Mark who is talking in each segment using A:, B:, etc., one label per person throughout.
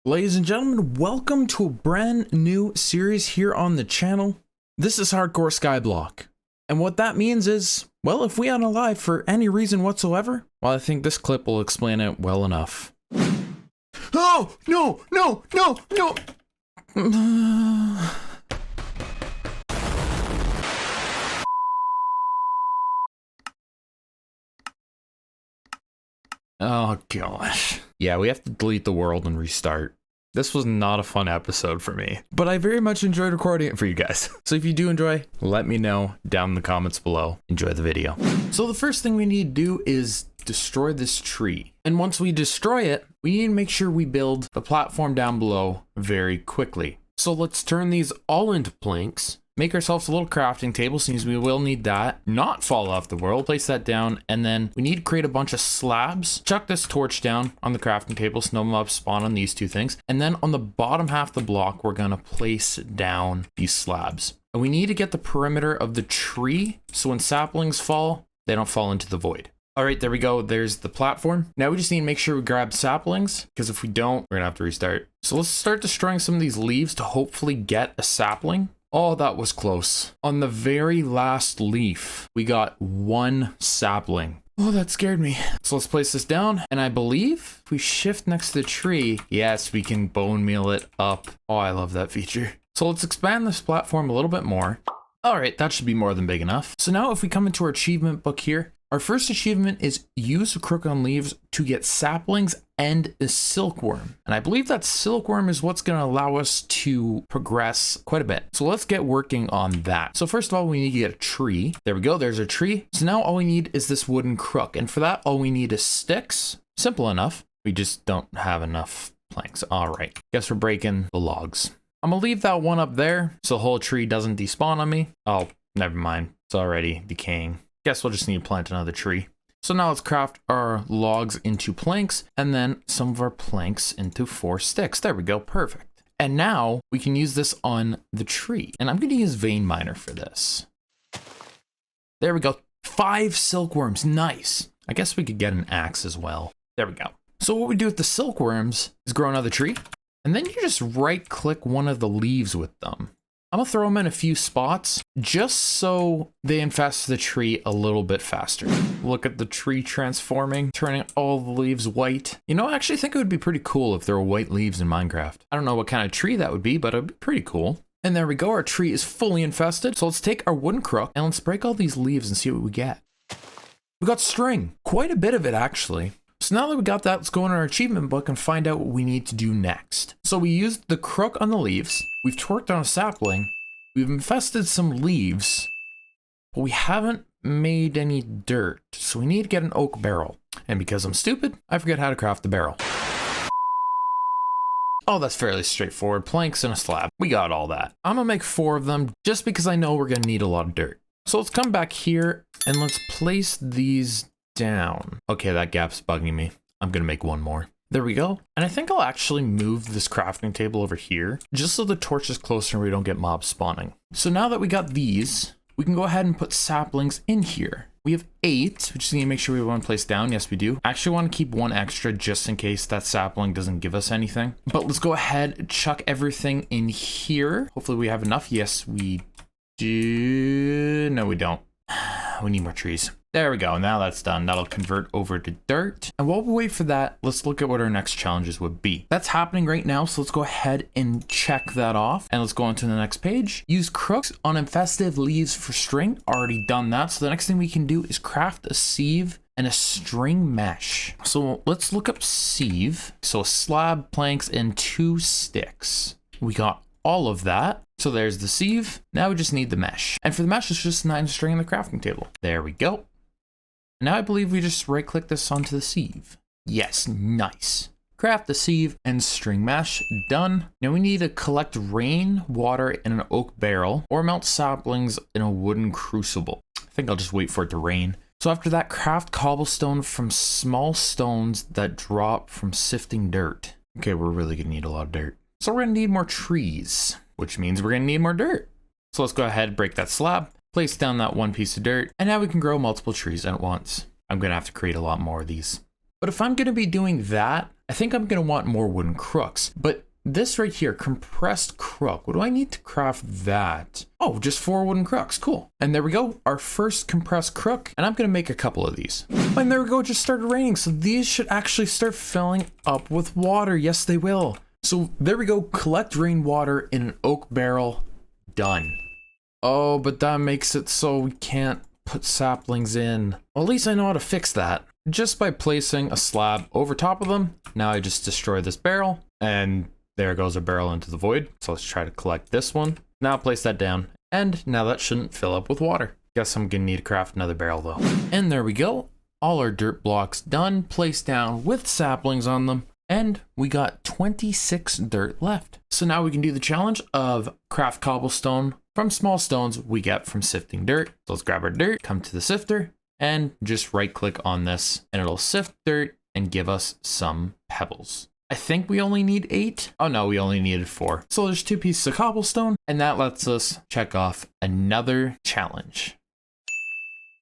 A: Ladies and gentlemen, welcome to a brand new series here on the channel. This is Hardcore Skyblock. And what that means is, well, if we unalive for any reason whatsoever, well, I think this clip will explain it well enough. Oh, no. Oh gosh. Yeah, we have to delete the world and restart. This was not a fun episode for me, but I very much enjoyed recording it for you guys. So if you do enjoy, let me know down in the comments below. Enjoy the video. So the first thing we need to do is destroy this tree. And once we destroy it, we need to make sure we build the platform down below very quickly. So let's turn these all into planks. Make ourselves a little crafting table, since we will need that. Not fall off the world. Place that down, and then we need to create a bunch of slabs. Chuck this torch down on the crafting table, snow mob spawn on these two things. And then on the bottom half of the block, we're gonna place down these slabs. And we need to get the perimeter of the tree, so when saplings fall, they don't fall into the void. All right, there we go. There's the platform. Now we just need to make sure we grab saplings, because if we don't, we're gonna have to restart. So let's start destroying some of these leaves to hopefully get a sapling. Oh, that was close. On the very last leaf, we got one sapling. Oh, that scared me. So let's place this down. And I believe if we shift next to the tree, yes, we can bone meal it up. Oh, I love that feature. So let's expand this platform a little bit more. All right, that should be more than big enough. So now if we come into our achievement book here, our first achievement is use a crook on leaves to get saplings and a silkworm. And I believe that silkworm is what's going to allow us to progress quite a bit. So let's get working on that. So first of all, we need to get a tree. There we go. There's a tree. So now all we need is this wooden crook. And for that, all we need is sticks. Simple enough. We just don't have enough planks. All right. Guess we're breaking the logs. I'm going to leave that one up there so the whole tree doesn't despawn on me. Oh, never mind. It's already decaying. Guess we'll just need to plant another tree. So now let's craft our logs into planks and then some of our planks into 4 sticks. There we go. Perfect. And now we can use this on the tree. And I'm going to use vein miner for this. There we go. 5 silkworms. Nice. I guess we could get an axe as well. There we go. So what we do with the silkworms is grow another tree. And then you just right click one of the leaves with them. I'm gonna throw them in a few spots just so they infest the tree a little bit faster. Look at the tree transforming, turning all the leaves white. You know, I actually think it would be pretty cool if there were white leaves in Minecraft. I don't know what kind of tree that would be, but it'd be pretty cool. And there we go, our tree is fully infested. So let's take our wooden crook and let's break all these leaves and see what we get. We got string, quite a bit of it actually. So now that we got that, let's go in our achievement book and find out what we need to do next. So we used the crook on the leaves. We've torqued on a sapling. We've infested some leaves, but we haven't made any dirt. So we need to get an oak barrel. And because I'm stupid, I forget how to craft the barrel. Oh, that's fairly straightforward. Planks and a slab. We got all that. I'm gonna make 4 of them just because I know we're gonna need a lot of dirt. So let's come back here and let's place these down. Okay, that gap's bugging me. I'm gonna make 1 more. There we go. And I think I'll actually move this crafting table over here just so the torch is closer and we don't get mobs spawning. So now that we got these, we can go ahead and put saplings in here. We have 8. We just need to make sure we have 1 place down. Yes, we do. I actually want to keep 1 extra just in case that sapling doesn't give us anything. But let's go ahead and chuck everything in here. Hopefully we have enough. Yes, we do. No, we don't. We need more trees. There we go. Now that's done. That'll convert over to dirt. And while we wait for that, let's look at what our next challenges would be. That's happening right now. So let's go ahead and check that off. And let's go on to the next page. Use crooks on infested leaves for string. Already done that. So the next thing we can do is craft a sieve and a string mesh. So let's look up sieve. So a slab, planks, and 2 sticks. We got all of that. So there's the sieve. Now we just need the mesh. And for the mesh, it's just 9 string in the crafting table. There we go. Now I believe we just right click this onto the sieve. Yes, nice. Craft the sieve and string mesh, done. Now we need to collect rain, water in an oak barrel or melt saplings in a wooden crucible. I think I'll just wait for it to rain. So after that, craft cobblestone from small stones that drop from sifting dirt. Okay, we're really gonna need a lot of dirt. So we're gonna need more trees, which means we're gonna need more dirt. So let's go ahead and break that slab. Place down that 1 piece of dirt, and now we can grow multiple trees at once. I'm gonna have to create a lot more of these. But if I'm gonna be doing that, I think I'm gonna want more wooden crooks, but this right here, compressed crook, what do I need to craft that? Oh, just 4 wooden crooks, cool. And there we go, our first compressed crook, and I'm gonna make a couple of these. And there we go, it just started raining, so these should actually start filling up with water. Yes, they will. So there we go, collect rainwater in an oak barrel, done. Oh, but that makes it so we can't put saplings in. Well, at least I know how to fix that. Just by placing a slab over top of them. Now I just destroy this barrel, and there goes a barrel into the void. So let's try to collect this one. Now place that down, and now that shouldn't fill up with water. Guess I'm gonna need to craft another barrel though. And there we go. All our dirt blocks done, placed down with saplings on them, and we got 26 dirt left. So now we can do the challenge of craft cobblestone from small stones we get from sifting dirt. So let's grab our dirt, come to the sifter, and just right click on this, and it'll sift dirt and give us some pebbles. I think we only need 8. Oh no, we only needed 4. So there's 2 pieces of cobblestone, and that lets us check off another challenge.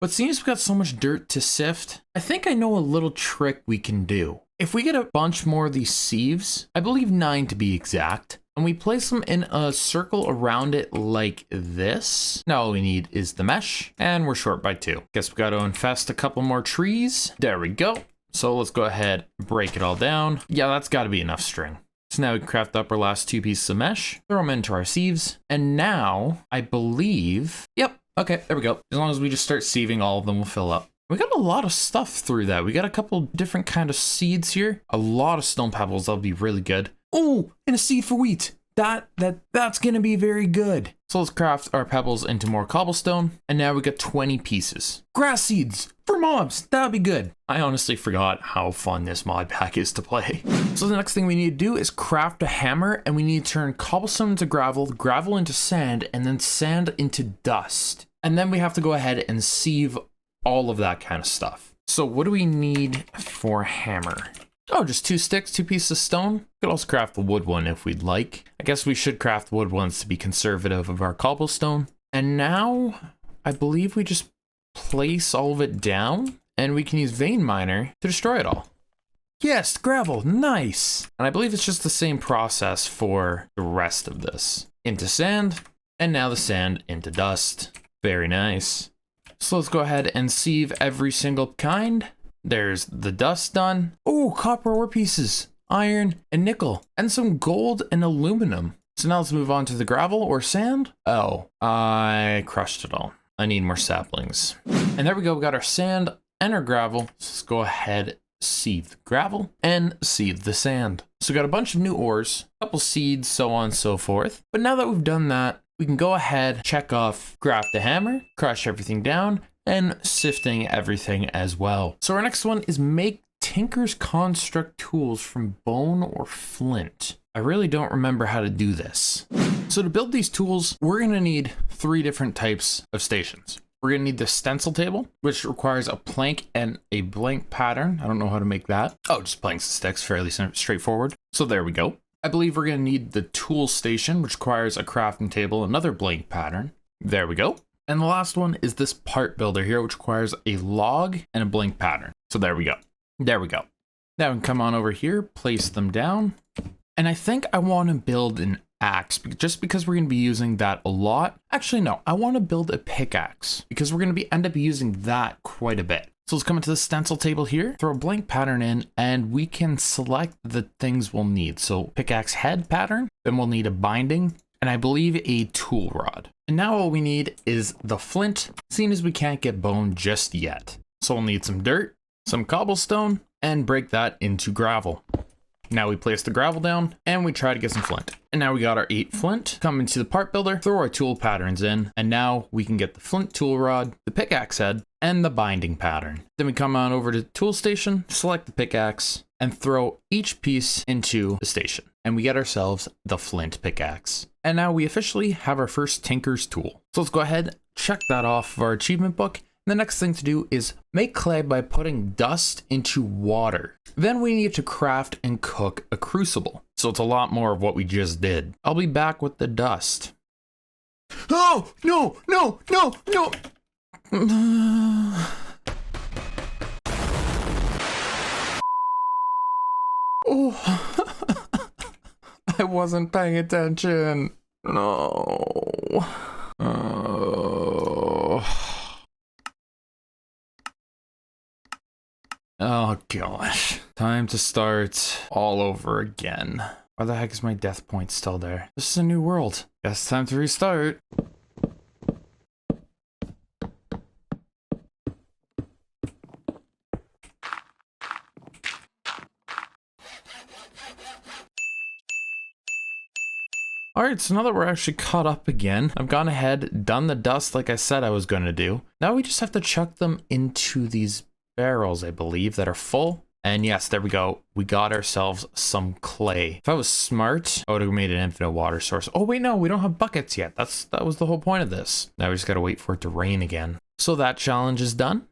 A: But seeing as we've got so much dirt to sift, I think I know a little trick we can do. If we get a bunch more of these sieves, I believe 9 to be exact, and we place them in a circle around it like this. Now all we need is the mesh, and we're short by 2. Guess we got to infest a couple more trees. There we go. So let's go ahead, break it all down. Yeah, that's got to be enough string. So now we can craft up our last 2 pieces of mesh, throw them into our sieves, and now I believe, yep, okay, there we go. As long as we just start sieving, all of them will fill up. We got a lot of stuff through that. We got a couple different kind of seeds here. A lot of stone pebbles, that'll be really good. Oh, and a seed for wheat. That's gonna be very good. So let's craft our pebbles into more cobblestone, and now we got 20 pieces. Grass seeds for mobs, that'd be good. I honestly forgot how fun this mod pack is to play. So the next thing we need to do is craft a hammer, and we need to turn cobblestone into gravel, gravel into sand, and then sand into dust. And then we have to go ahead and sieve all of that kind of stuff. So what do we need for a hammer? Oh, just 2 sticks, 2 pieces of stone. We could also craft the wood one if we'd like. I guess we should craft wood ones to be conservative of our cobblestone. And now I believe we just place all of it down, and we can use vein miner to destroy it all. Yes, gravel, nice. And I believe it's just the same process for the rest of this. Into sand, and now the sand into dust. Very nice. So let's go ahead and sieve every single kind. There's the dust done. Oh, copper ore pieces, iron and nickel, and some gold and aluminum. So now let's move on to the gravel or sand. Oh, I crushed it all. I need more saplings. And there we go, we got our sand and our gravel. So let's go ahead, sieve the gravel and sieve the sand. So we got a bunch of new ores, a couple seeds, so on and so forth. But now that we've done that, we can go ahead, check off, craft a hammer, crush everything down, and sifting everything as well. So our next one is make Tinker's Construct tools from bone or flint. I really don't remember how to do this. So to build these tools, we're gonna need 3 different types of stations. We're gonna need the stencil table, which requires a plank and a blank pattern. I don't know how to make that. Oh, just planks and sticks, fairly straightforward. So there we go. I believe we're gonna need the tool station, which requires a crafting table, another blank pattern. There we go. And the last one is this part builder here, which requires a log and a blank pattern. So there we go. There we go. Now we can come on over here, place them down. And I think I want to build an axe just because we're going to be using that a lot. Actually, no, I want to build a pickaxe because we're going to end up using that quite a bit. So let's come into the stencil table here, throw a blank pattern in, and we can select the things we'll need. So pickaxe head pattern, then we'll need a binding, and I believe a tool rod. And now all we need is the flint, seeing as we can't get bone just yet. So we'll need some dirt, some cobblestone, and break that into gravel. Now we place the gravel down and we try to get some flint. And now we got our 8 flint. Come into the part builder, throw our tool patterns in, and now we can get the flint tool rod, the pickaxe head, and the binding pattern. Then we come on over to the tool station, select the pickaxe, and throw each piece into the station. And we get ourselves the flint pickaxe. And now we officially have our first tinker's tool. So let's go ahead, check that off of our achievement book. The next thing to do is make clay by putting dust into water. Then we need to craft and cook a crucible. So it's a lot more of what we just did. I'll be back with the dust. Oh, no, no, no, no. I wasn't paying attention. No. Oh gosh. Time to start all over again. Why the heck is my death point still there? This is a new world. Guess time to restart. Alright, so now that we're actually caught up again, I've gone ahead, done the dust like I said I was going to do. Now we just have to chuck them into these barrels, I believe, that are full. And yes, there we go. We got ourselves some clay. If I was smart, I would have made an infinite water source. Oh wait, no, we don't have buckets yet. That was the whole point of this. Now we just gotta wait for it to rain again. So that challenge is done.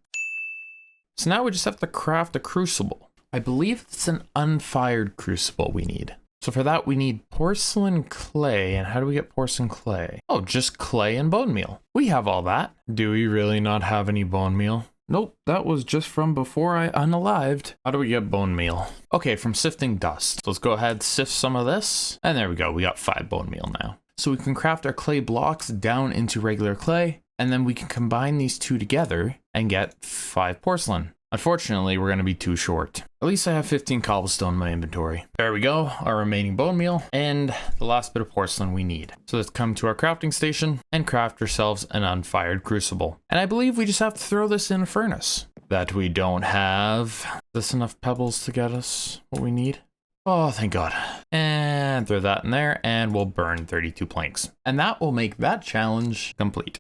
A: So now we just have to craft a crucible. I believe it's an unfired crucible we need. So for that, we need porcelain clay. And how do we get porcelain clay? Oh, just clay and bone meal. We have all that. Do we really not have any bone meal? Nope, that was just from before I unalived. How do we get bone meal? Okay, from sifting dust. So let's go ahead, sift some of this. And there we go, we got 5 bone meal now. So we can craft our clay blocks down into regular clay, and then we can combine these two together and get 5 porcelain. Unfortunately, we're gonna be too short. At least I have 15 cobblestone in my inventory. There we go, our remaining bone meal, and the last bit of porcelain we need. So let's come to our crafting station and craft ourselves an unfired crucible. And I believe we just have to throw this in a furnace. That we don't have. This enough pebbles to get us what we need? Oh, thank God. And throw that in there, and we'll burn 32 planks. And that will make that challenge complete.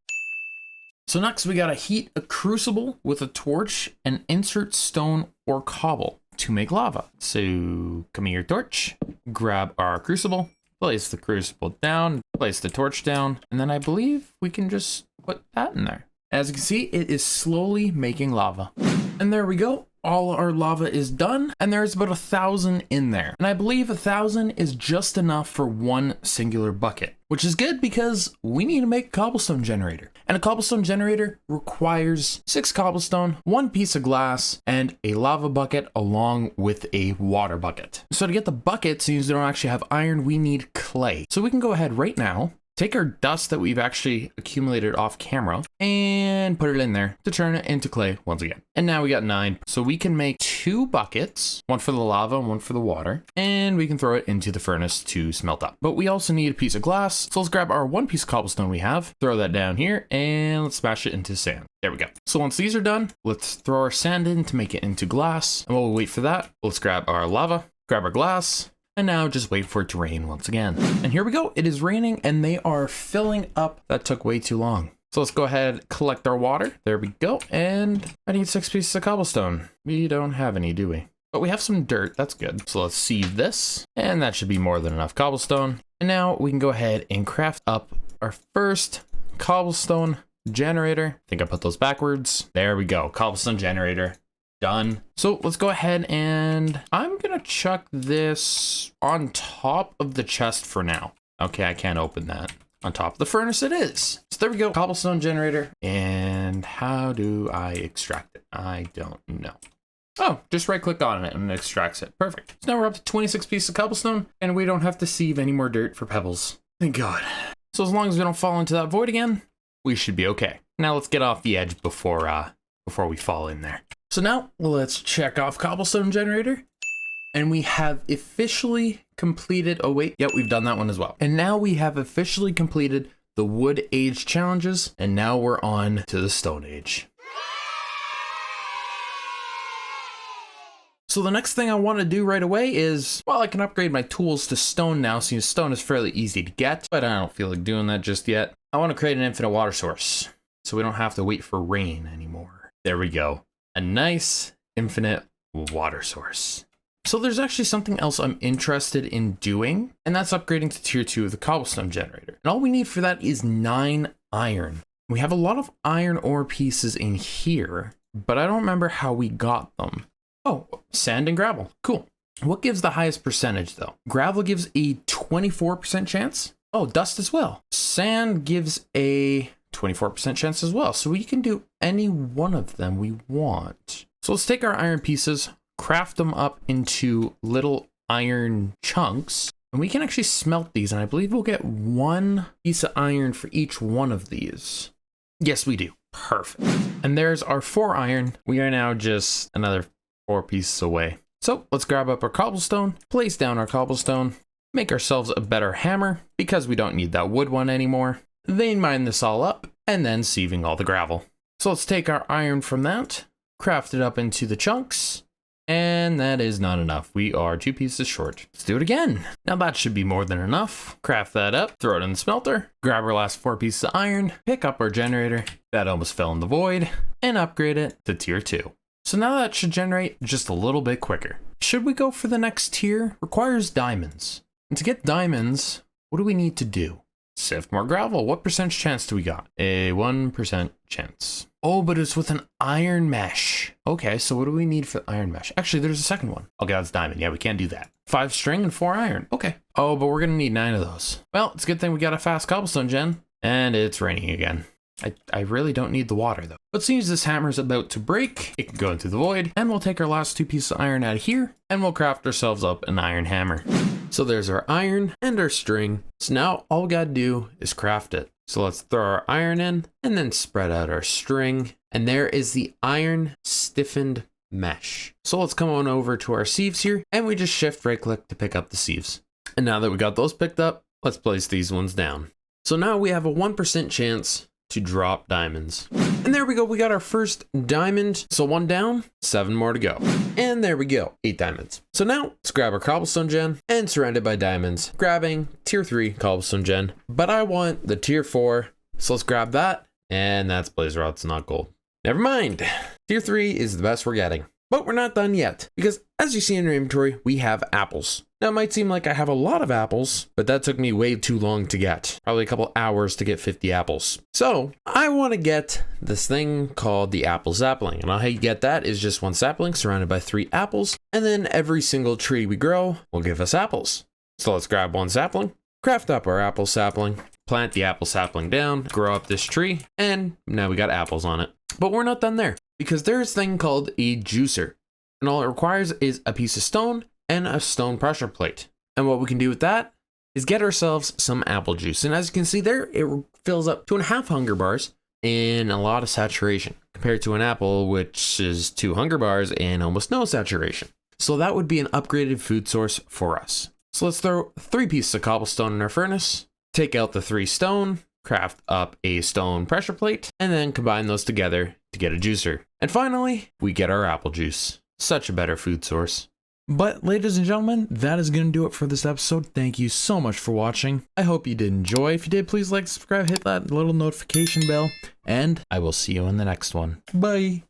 A: So next we gotta heat a crucible with a torch and insert stone or cobble to make lava. So come here, torch, grab our crucible, place the crucible down, place the torch down, and then I believe we can just put that in there. As you can see, it is slowly making lava. And there we go. All our lava is done, and there's about 1,000 in there. And I believe 1,000 is just enough for one singular bucket, which is good because we need to make a cobblestone generator. And a cobblestone generator requires 6 cobblestone, 1 piece of glass, and a lava bucket along with a water bucket. So to get the bucket, since we don't actually have iron, we need clay. So we can go ahead right now, take our dust that we've actually accumulated off camera and put it in there to turn it into clay once again. And now we got 9. So we can make 2 buckets, one for the lava and one for the water, and we can throw it into the furnace to smelt up. But we also need a piece of glass. So let's grab our 1 piece of cobblestone we have, throw that down here, and let's smash it into sand. There we go. So once these are done, let's throw our sand in to make it into glass. And while we wait for that, let's grab our lava, grab our glass, and now just wait for it to rain once again. And here we go. It is raining and they are filling up. That took way too long. So let's go ahead, collect our water. There we go. And I need 6 pieces of cobblestone. We don't have any, do we? But we have some dirt. That's good. So let's sieve this. And that should be more than enough cobblestone. And now we can go ahead and craft up our first cobblestone generator. I think I put those backwards. There we go. Cobblestone generator. Done. So let's go ahead and I'm gonna chuck this on top of the chest for now. Okay, I can't open that. On top of the furnace it is. So there we go, cobblestone generator. And how do I extract it? I don't know. Oh, just right click on it and it extracts it. Perfect. So now we're up to 26 pieces of cobblestone and we don't have to sieve any more dirt for pebbles. Thank God. So as long as we don't fall into that void again, we should be okay. Now let's get off the edge before we fall in there. So now let's check off cobblestone generator and we have officially completed, oh wait, yep, we've done that one as well. And now we have officially completed the wood age challenges and now we're on to the stone age. So the next thing I want to do right away is, well, I can upgrade my tools to stone now since stone is fairly easy to get, but I don't feel like doing that just yet. I want to create an infinite water source so we don't have to wait for rain anymore. There we go. A nice infinite water source. So there's actually something else I'm interested in doing, and that's upgrading to tier 2 of the cobblestone generator. And all we need for that is 9 iron. We have a lot of iron ore pieces in here, but I don't remember how we got them. Oh, sand and gravel. Cool. What gives the highest percentage though? Gravel gives a 24% chance. Oh, dust as well. Sand gives a 24% chance as well. So we can do any one of them we want. So let's take our iron pieces, craft them up into little iron chunks. And we can actually smelt these, and I believe we'll get 1 piece of iron for each one of these. Yes, we do. Perfect. And there's our 4 iron. We are now just another 4 pieces away. So let's grab up our cobblestone, place down our cobblestone, make ourselves a better hammer because we don't need that wood one anymore. Vein mine this all up, and then sieving all the gravel. So let's take our iron from that, craft it up into the chunks. And that is not enough. We are 2 pieces short. Let's do it again. Now that should be more than enough. Craft that up, throw it in the smelter, grab our last 4 pieces of iron, pick up our generator that almost fell in the void, and upgrade it to tier 2. So now that should generate just a little bit quicker. Should we go for the next tier? Requires diamonds. And to get diamonds, what do we need to do? Sift more gravel. What percentage chance do we got? A 1% chance. Oh, but it's with an iron mesh. Okay, so what do we need for iron mesh? Actually, there's a second one. Okay, that's diamond. Yeah, we can't do that. 5 string and 4 iron. Okay. Oh, but we're gonna need 9 of those. Well, it's a good thing we got a fast cobblestone gen. And it's raining again. I really don't need the water though. But seeing as this hammer is about to break, it can go into the void, and we'll take our last 2 pieces of iron out of here, and we'll craft ourselves up an iron hammer. So there's our iron and our string. So now all we gotta do is craft it. So let's throw our iron in and then spread out our string. And there is the iron stiffened mesh. So let's come on over to our sieves here, and we just shift right click to pick up the sieves. And now that we got those picked up, let's place these ones down. So now we have a 1% chance to drop diamonds. And there we go, we got our first diamond. So 1 down, 7 more to go. And there we go, 8 diamonds. So now let's grab our cobblestone gen and surrounded by diamonds, grabbing tier 3 cobblestone gen. But I want the tier 4, so let's grab that. And that's blaze rods, not gold. Never mind, tier 3 is the best we're getting. But we're not done yet, because as you see in our inventory, we have apples. Now it might seem like I have a lot of apples, but that took me way too long to get. Probably a couple hours to get 50 apples. So I want to get this thing called the apple sapling. And how you get that is just 1 sapling surrounded by 3 apples. And then every single tree we grow will give us apples. So let's grab 1 sapling, craft up our apple sapling, plant the apple sapling down, grow up this tree, and now we got apples on it. But we're not done there, because there's a thing called a juicer. And all it requires is a piece of stone and a stone pressure plate. And what we can do with that is get ourselves some apple juice. And as you can see there, it fills up 2.5 hunger bars and a lot of saturation compared to an apple, which is 2 hunger bars and almost no saturation. So that would be an upgraded food source for us. So let's throw 3 pieces of cobblestone in our furnace, take out the 3 stone, craft up a stone pressure plate, and then combine those together to get a juicer. And finally, we get our apple juice. Such a better food source. But ladies and gentlemen, that is going to do it for this episode. Thank you so much for watching. I hope you did enjoy. If you did, please like, subscribe, hit that little notification bell, and I will see you in the next one. Bye.